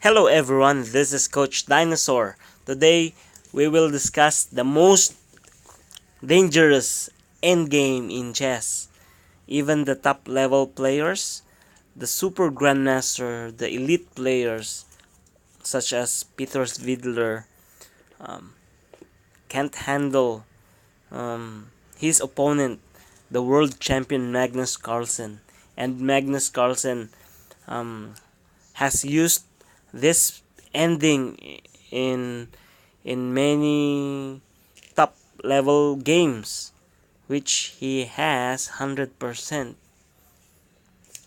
Hello everyone, this is Coach Dinosaur. Today we will discuss the most dangerous endgame in chess. Even the top level players, the super grandmaster, the elite players such as Peter Svidler um, can't handle his opponent, the world champion Magnus Carlsen. And Magnus Carlsen um, has used this ending in in many top level games, which he has 100%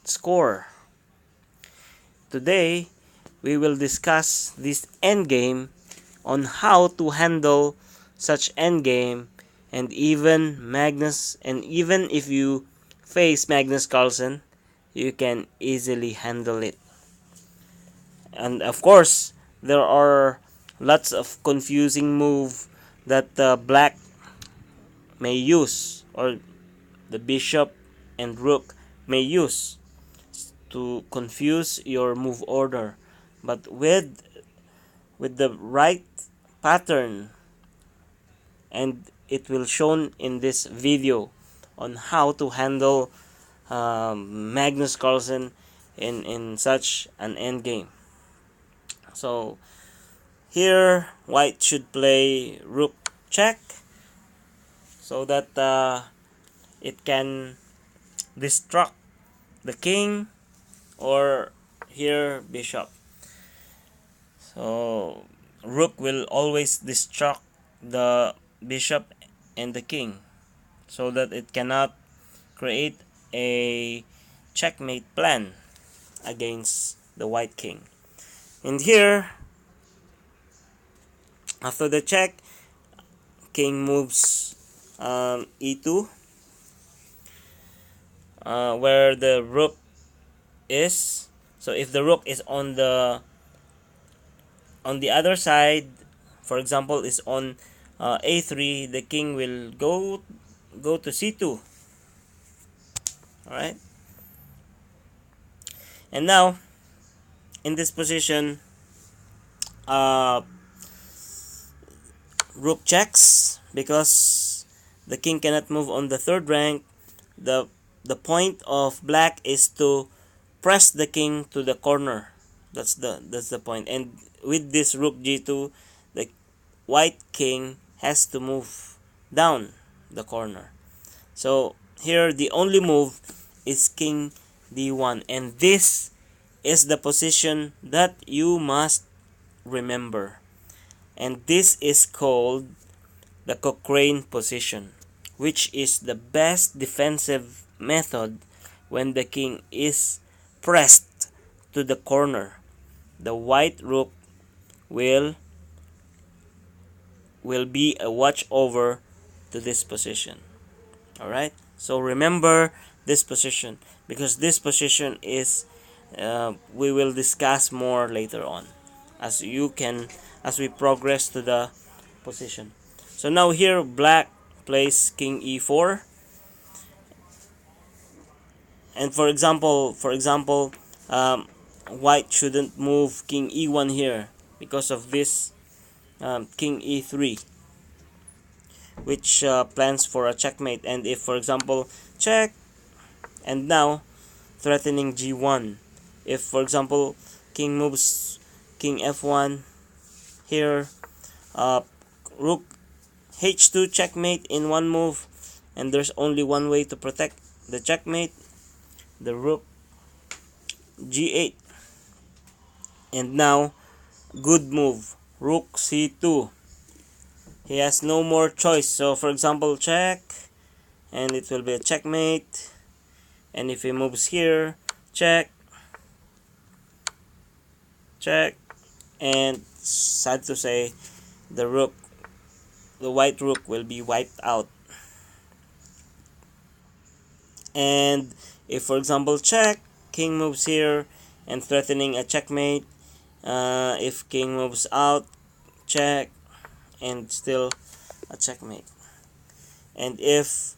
score. Today we will discuss this endgame on how to handle such endgame, and even if you face Magnus Carlsen, you can easily handle it. And of course, there are lots of confusing move that black may use, or the bishop and rook may use to confuse your move order. But with the right pattern, and it will shown in this video on how to handle Magnus Carlsen in such an endgame. So here white should play rook check so that it can destruct the king, or here bishop. So rook will always destruct the bishop and the king so that it cannot create a checkmate plan against the white king. And here, after the check, king moves e2, where the rook is. So if the rook is on the other side, for example, is on a3, the king will go to c2. All right. And now, in this position, uh, rook checks because the king cannot move on the third rank. The point of black is to press the king to the corner. That's the point. And with this rook g2, the white king has to move down the corner. So here the only move is king d1, and this is the position that you must remember. And this is called the Cochrane position, which is the best defensive method when the king is pressed to the corner. The white rook will be a watch over to this position. Alright, so remember this position, because this position is we will discuss more later on as we progress to the position. So now here black plays king e4, and for example, white shouldn't move king e1 here because of this king e3, which plans for a checkmate. And if, for example, check, and now threatening g1, if, for example, king moves king f1 here, rook h2 checkmate in one move, and there's only one way to protect the checkmate, the rook g8. And now good move, rook c2. He has no more choice. So for example, check, and it will be a checkmate. And if he moves here, check, check, and sad to say, the white rook will be wiped out. And if, for example, check, king moves here and threatening a checkmate. If king moves out, check, and still a checkmate. And if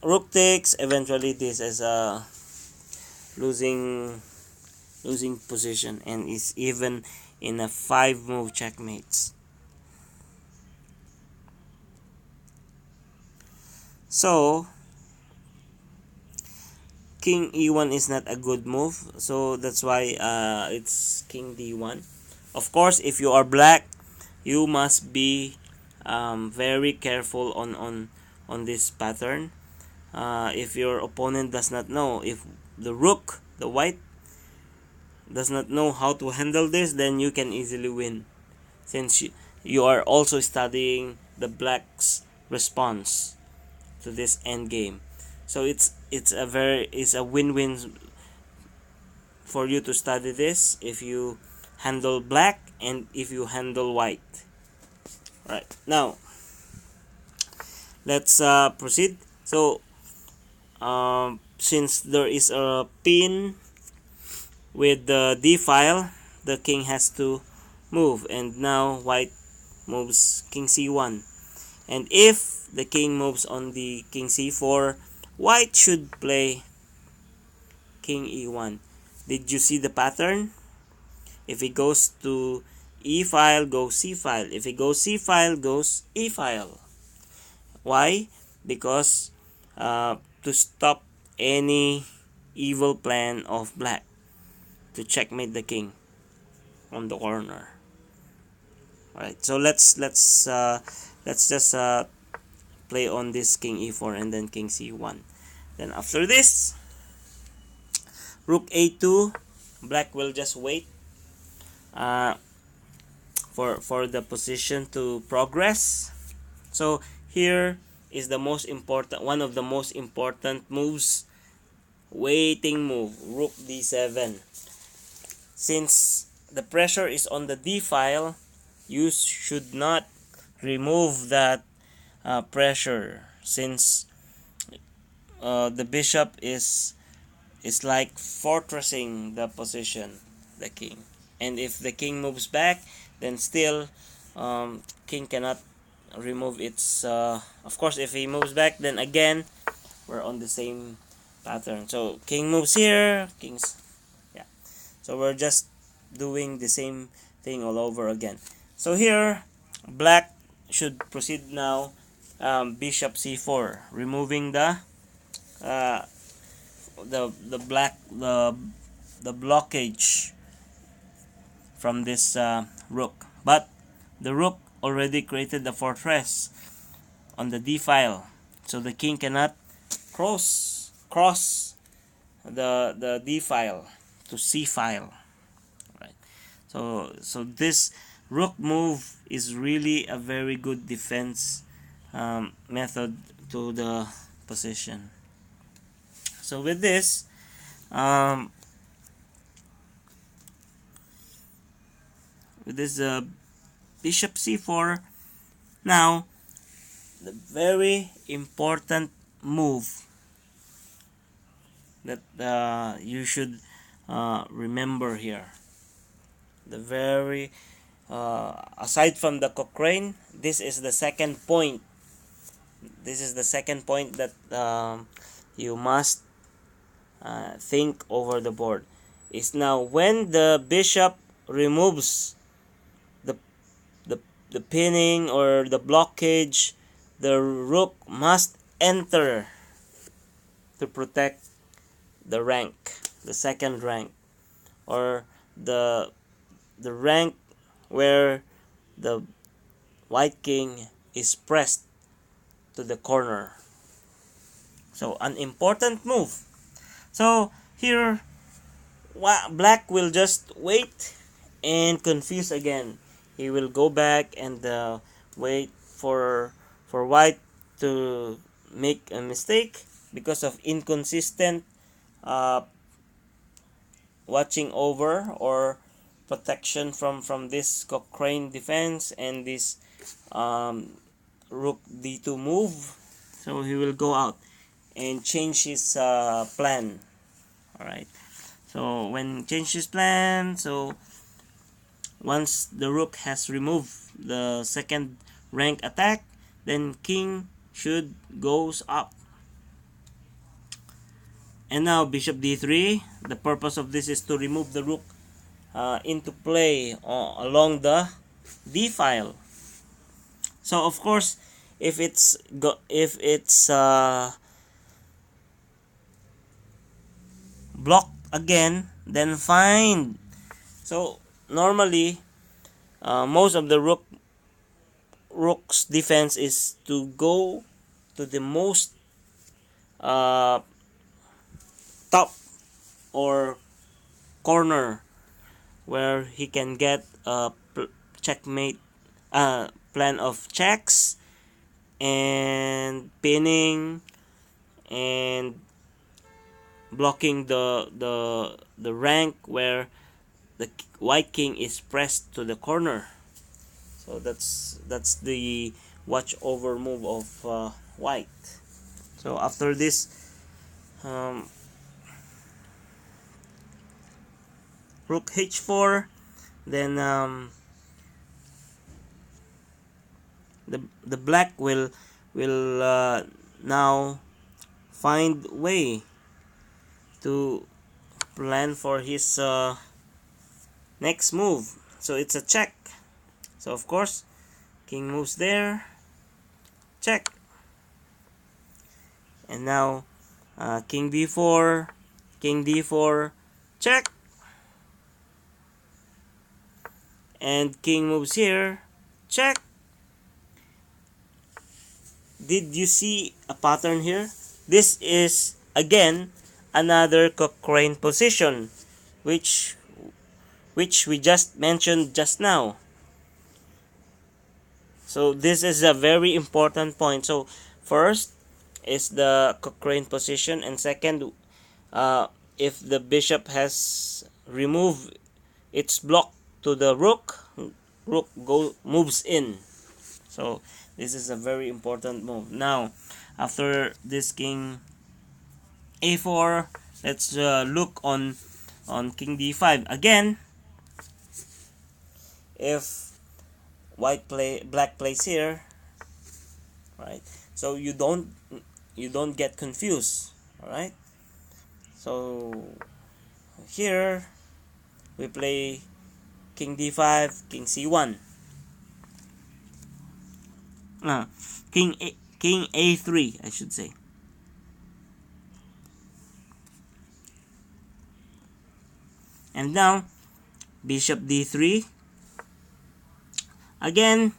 rook takes, eventually this is a losing losing position, and is even in a 5-move checkmates. So king e1 is not a good move, so that's why it's king d1. Of course, if you are black, you must be very careful on this pattern. If your opponent does not know, if the rook, the white, does not know how to handle this, then you can easily win, since you are also studying the black's response to this endgame. So it's a win-win for you to study this if you handle black and if you handle white. Right, now let's proceed. So since there is a pin with the d file, the king has to move, and now white moves king c1. And if the king moves on the king c4, white should play king e1. Did you see the pattern? If he goes to e file, go c file. If he goes c file, goes e file. Why? Because to stop any evil plan of black to checkmate the king on the corner. Alright, so let's just play on this king e4 and then king c1. Then after this, rook a2, black will just wait uh, for the position to progress. So here is the most important, one of the most important moves, waiting move, rook d7. Since the pressure is on the d file, you should not remove that pressure, since the bishop is like fortressing the position, the king. And if the king moves back, then still king cannot remove its of course, if he moves back, then again we're on the same pattern. So king moves here, king's, yeah, so we're just doing the same thing all over again. So here black should proceed now, bishop c4, removing uh, the black the blockage from this rook. But the rook already created the fortress on the d file, so the king cannot cross the d file to c file. Right. So this rook move is really a very good defense method to the position. So with this, bishop c4, now the very important move that you should remember here. The very aside from the Cochrane, this is the second point. This is the second point that you must think over the board. Is now when the bishop removes the the pinning or the blockage, the rook must enter to protect the rank, the second rank, or the rank where the white king is pressed to the corner. So an important move. So here black will just wait and confuse again. He will go back and wait for white to make a mistake because of inconsistent uh, watching over or protection from this Cochrane defense and this rook d2 move. So he will go out and change his plan. Alright, so when change his plan, so once the rook has removed the second rank attack, then king should goes up And now bishop d3. The purpose of this is to remove the rook into play along the d file. So of course, if it's blocked again, then fine. So normally, most of the rook's defense is to go to the most uh, top or corner where he can get a checkmate plan of checks and pinning and blocking the rank where the white king is pressed to the corner. So that's the watch over move of white. So after this, um, rook h4, then the black will now find way to plan for his next move. So it's a check. So of course, king moves there, check, and now king b4, king d4, check, and king moves here, check. Did you see a pattern here? This is again another Cochrane position, which we just mentioned just now. So this is a very important point. So first is the Cochrane position, and second, if the bishop has removed its block to the rook, moves in. So this is a very important move. Now, after this king a4, let's look on king d5 again. If black plays here, right? So you don't get confused, all right? So here we play king d5, king c1, king a3, I should say. And now bishop d3 again,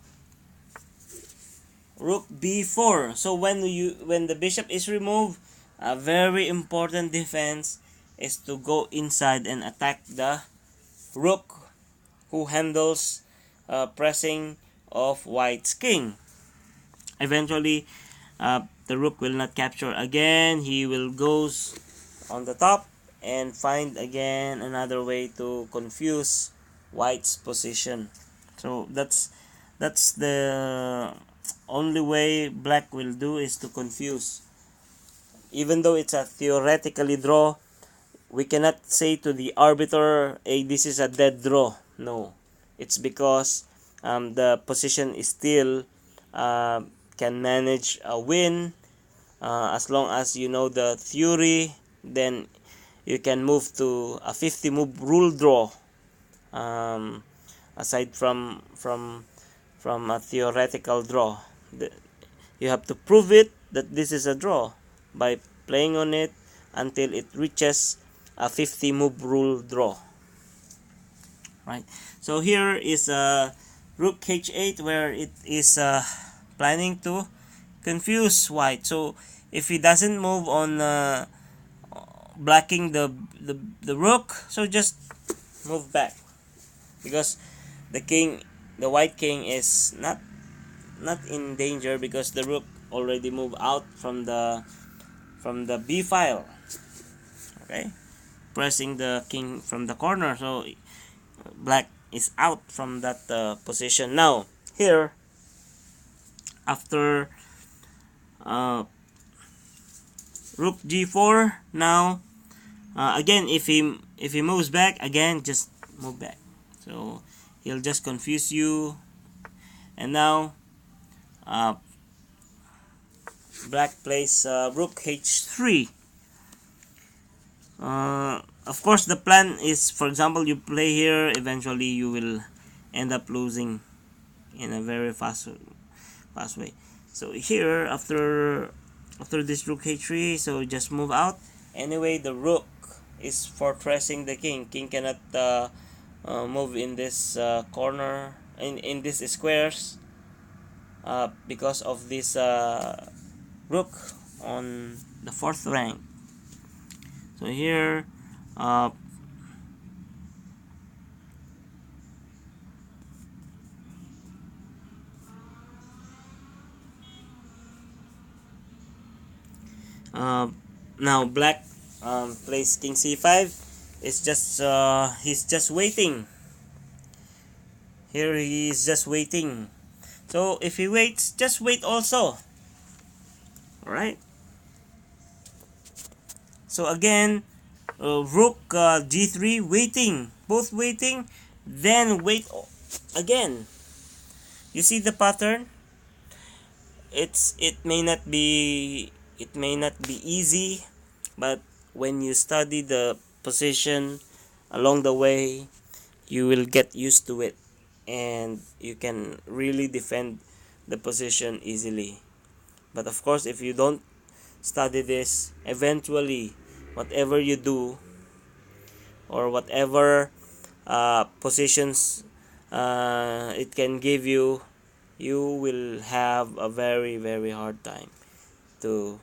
rook b4. So when the bishop is removed, a very important defense is to go inside and attack the rook who handles pressing of white's king. Eventually, the rook will not capture again. He will goes on the top and find again another way to confuse white's position. So that's the only way black will do, is to confuse. Even though it's a theoretically draw, we cannot say to the arbiter, hey, this is a dead draw. No, it's because the position is still can manage a win as long as you know the theory. Then you can move to a 50 move rule draw. Aside from a theoretical draw, you have to prove it that this is a draw by playing on it until it reaches a 50 move rule draw, right? So here is a rook h8 where it is planning to confuse white. So if he doesn't move on blocking the rook, so just move back, because the white king is not in danger, because the rook already moved out from the b file, okay, pressing the king from the corner. So black is out from that position. Now here, after rook g4, now again, if he moves back again, just move back. So he'll just confuse you. And now black plays rook h3. Of course, the plan is, for example, you play here, eventually you will end up losing in a very fast way. So here, after this rook h3, so just move out. Anyway, the rook is fortressing the king. King cannot move in this corner, in these squares, because of this rook on the fourth rank. So here, uh, uh, now black plays king c5. It's just he's just waiting. Here he is just waiting. So if he waits, just wait also. Alright. So again, rook g3 waiting, both waiting, then wait again. You see the pattern? It may not be easy, but when you study the position along the way, you will get used to it, and you can really defend the position easily. But of course, if you don't study this, eventually whatever you do, or whatever positions it can give you, you will have a very very hard time to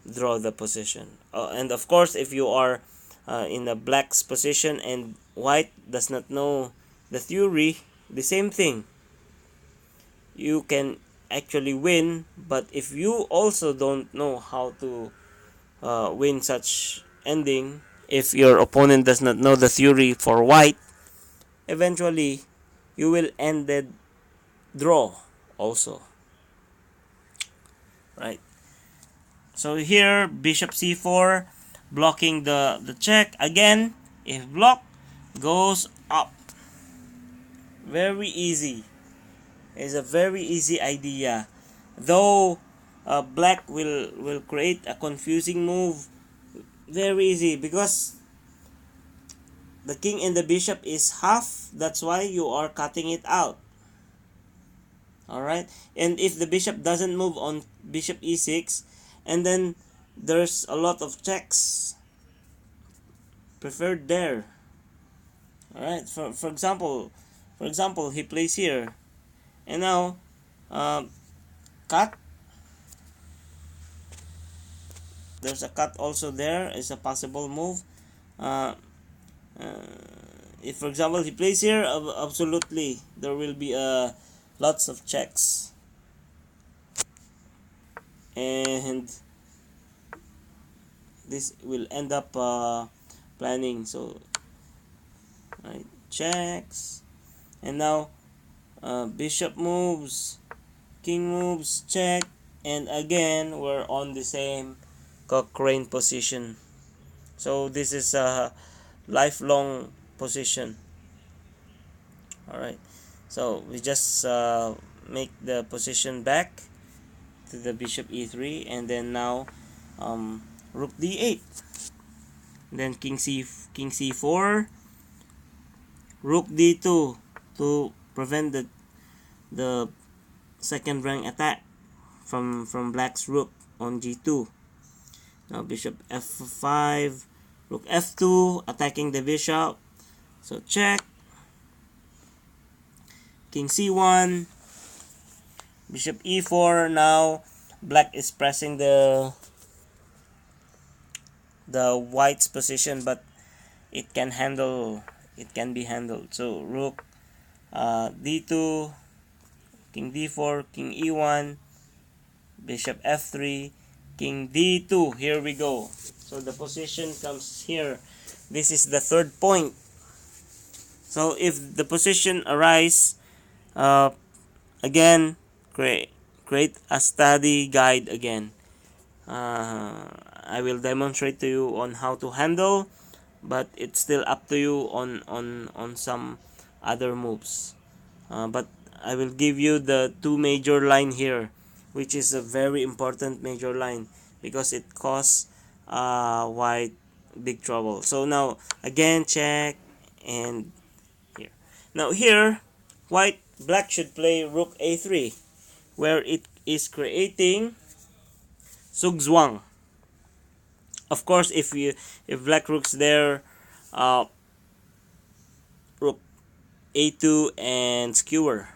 draw the position. And of course, if you are in the black's position and white does not know the theory, the same thing, you can actually win. But if you also don't know how to win such ending, if your opponent does not know the theory for white, eventually you will end the draw also, right? So here, bishop c4, blocking the check. Again, if block, goes up. Very easy. It's a very easy idea. Though black will create a confusing move. Very easy, because the king and the bishop is half. That's why you are cutting it out. Alright? And if the bishop doesn't move on bishop e6, and then there's a lot of checks preferred there. Alright? For example, he plays here. And now, cut. There's a cut also there. It's a possible move. Uh, if, for example, he plays here, absolutely, there will be lots of checks. And this will end up planning. So, right, checks. And now, bishop moves, king moves, check. And again, we're on the same Cochrane position. So this is a lifelong position. Alright, so we just make the position back to the bishop e3, and then now rook d8, then king c4, rook d2 to prevent the second rank attack from black's rook on g2. Now bishop f5, rook f2, attacking the bishop. So check. King c1, bishop e4. Now black is pressing the white's position, but it can be handled. So rook d2, king d4, king e1, bishop f3, king d2. Here we go. So the position comes here. This is the third point. So if the position arise, again, create a study guide again. I will demonstrate to you on how to handle, but it's still up to you on some other moves. But I will give you the two major line here, which is a very important major line, because it costs white big trouble. So now again check, and here. Now here, black should play rook a3, where it is creating sugzwang. Of course, if black rook's there, uh, rook a2 and skewer.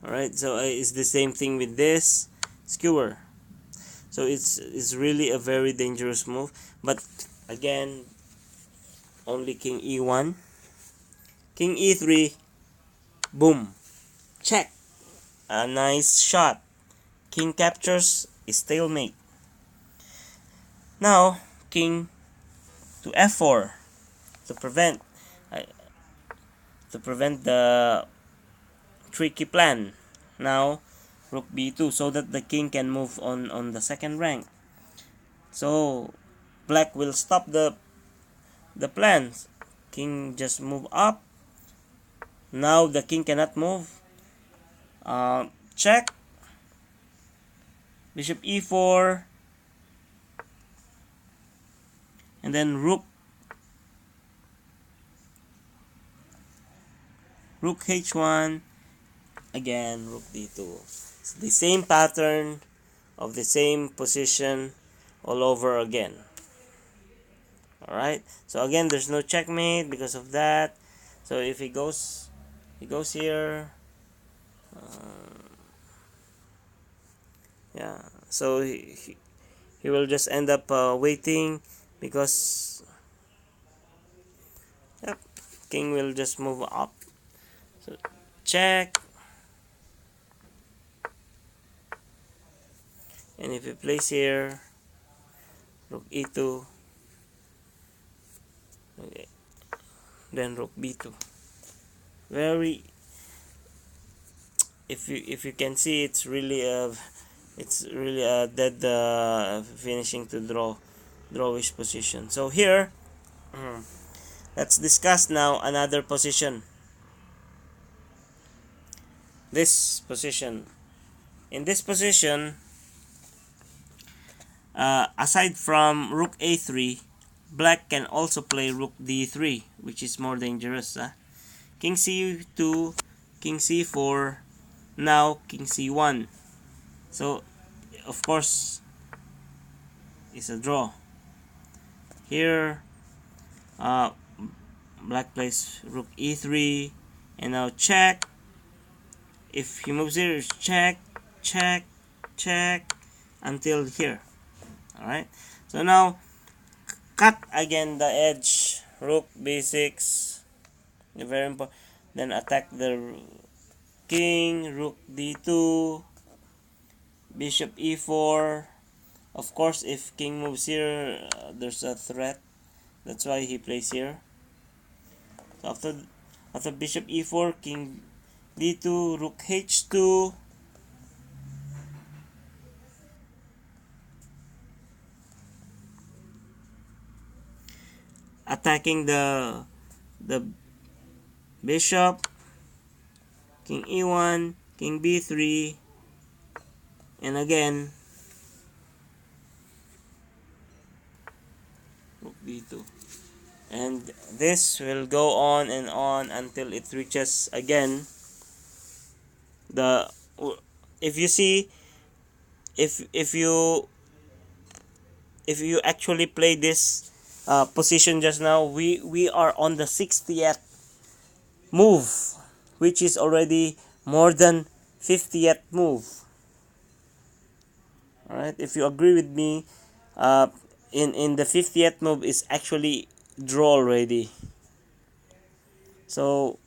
All right, so it's the same thing with this skewer. So it's really a very dangerous move. But again, only king e1, king e3, boom, check, a nice shot. King captures, stalemate. Now king to f4 to prevent uh, the tricky plan. Now rook b2 so that the king can move on the second rank. So black will stop the plans. King just move up. Now the king cannot move. Check. Bishop e4, and then rook h1, again rook d2. It's the same pattern of the same position all over again. All right. So again, there's no checkmate because of that. So if he goes here. Yeah. So he will just end up waiting, because yep, king will just move up. So check. And if he plays here, rook e2, okay, then rook b2. Very, if you can see, it's really a dead finishing to drawish position. So here, let's discuss now another position. This position. In this position, aside from rook a3, black can also play rook d3, which is more dangerous. King c2, king c4, now king c1. So of course it's a draw. Here black plays rook e3, and now check. If he moves here, it's check, check, check until here. Alright, so now cut again the edge, rook b6, very important. Then attack the king, rook d2, bishop e4. Of course, if king moves here, there's a threat. That's why he plays here. So after bishop e4, king d2, rook h2, attacking the bishop, king e1, king b3, and again rook b2. And this will go on and on until it reaches again the, if you see, if you actually play this position just now, we are on the 60th move, which is already more than 50th move. All right, if you agree with me, in the 50th move is actually draw already. So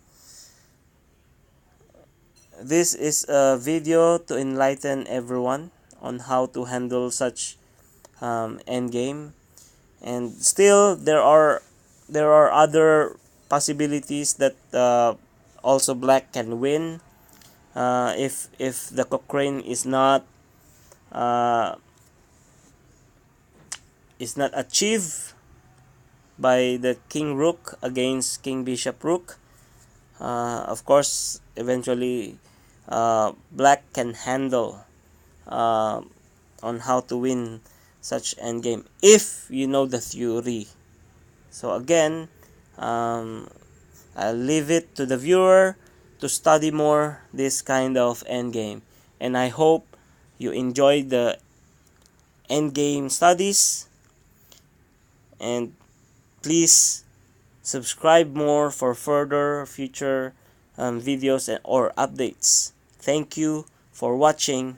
this is a video to enlighten everyone on how to handle such endgame. And still there are other possibilities that also black can win, if the Cochrane uh, is not achieved by the king rook against king bishop rook. Of course, eventually black can handle on how to win such endgame if you know the theory. So again, um, I'll leave it to the viewer to study more this kind of endgame. And I hope you enjoyed the endgame studies, and please subscribe more for further future videos or updates. Thank you for watching.